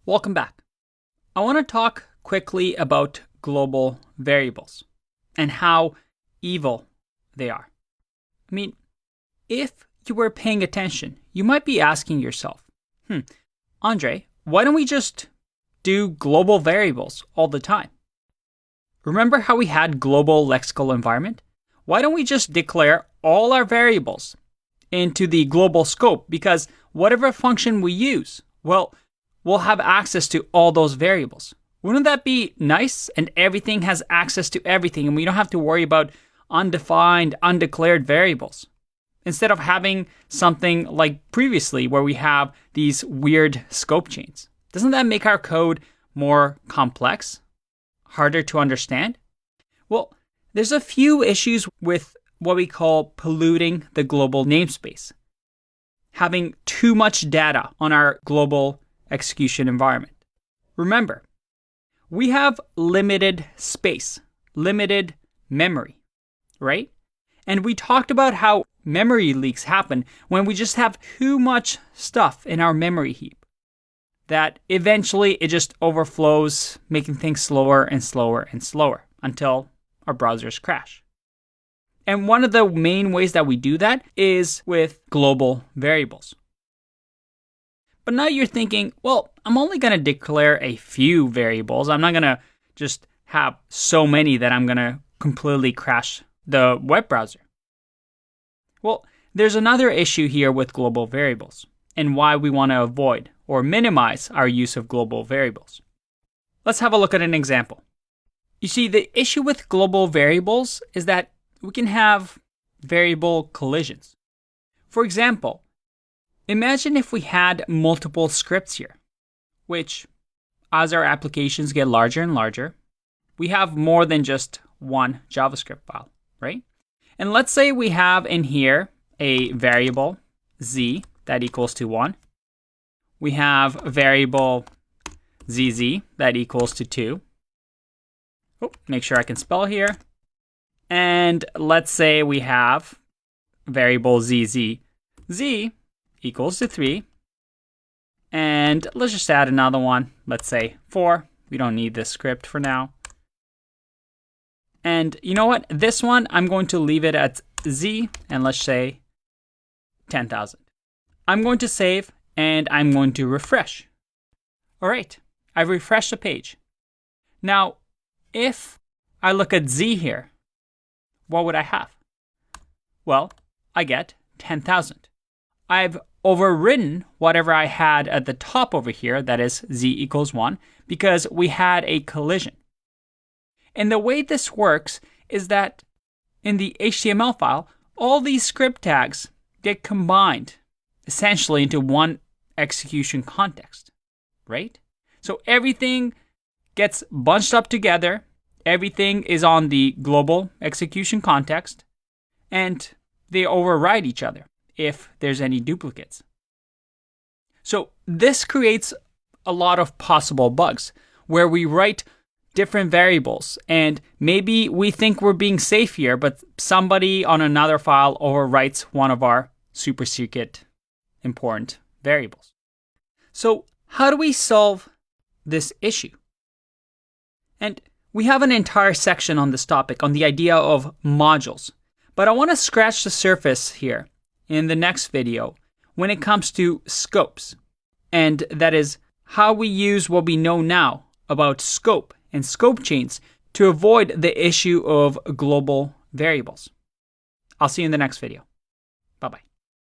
Welcome back. I want to talk quickly about global variables and how evil they are. I mean, if you were paying attention, you might be asking yourself, Andre, why don't we just do global variables all the time? Remember how we had global lexical environment? Why don't we just declare all our variables into the global scope? Because whatever function we use, well, we'll have access to all those variables. Wouldn't that be nice? And everything has access to everything, and we don't have to worry about undefined, undeclared variables. Instead of having something like previously where we have these weird scope chains. Doesn't that make our code more complex? Harder to understand? Well, there's a few issues with what we call polluting the global namespace. Having too much data on our global execution environment. Remember, we have limited space, limited memory, right? And we talked about how memory leaks happen when we just have too much stuff in our memory heap, that eventually it just overflows, making things slower and slower and slower until our browsers crash. And one of the main ways that we do that is with global variables. But now you're thinking, well, I'm only going to declare a few variables. I'm not going to just have so many that I'm going to completely crash the web browser. Well, there's another issue here with global variables and why we want to avoid or minimize our use of global variables. Let's have a look at an example. You see, the issue with global variables is that we can have variable collisions. For example, imagine if we had multiple scripts here, which, as our applications get larger and larger, we have more than just one JavaScript file, right? And let's say we have in here a variable z that equals to 1. We have a variable zz that equals to 2. Oh, make sure I can spell here. And let's say we have variable zz equals to 3. And let's just add another one. Let's say 4. We don't need this script for now. And you know what? This one, I'm going to leave it at z, and let's say 10,000. I'm going to save, and I'm going to refresh. All right, I've refreshed the page. Now, if I look at z here, what would I have? Well, I get 10,000. I've overridden whatever I had at the top over here, that is z equals 1, because we had a collision. And the way this works is that in the HTML file, all these script tags get combined essentially into one execution context, right? So everything gets bunched up together. Everything is on the global execution context, and they override each other if there's any duplicates. So this creates a lot of possible bugs where we write different variables, and maybe we think we're being safe here, but somebody on another file overwrites one of our super secret important variables. So how do we solve this issue? And we have an entire section on this topic, on the idea of modules, but I want to scratch the surface here in the next video when it comes to scopes, and that is how we use what we know now about scope and scope chains to avoid the issue of global variables. I'll see you in the next video. Bye-bye.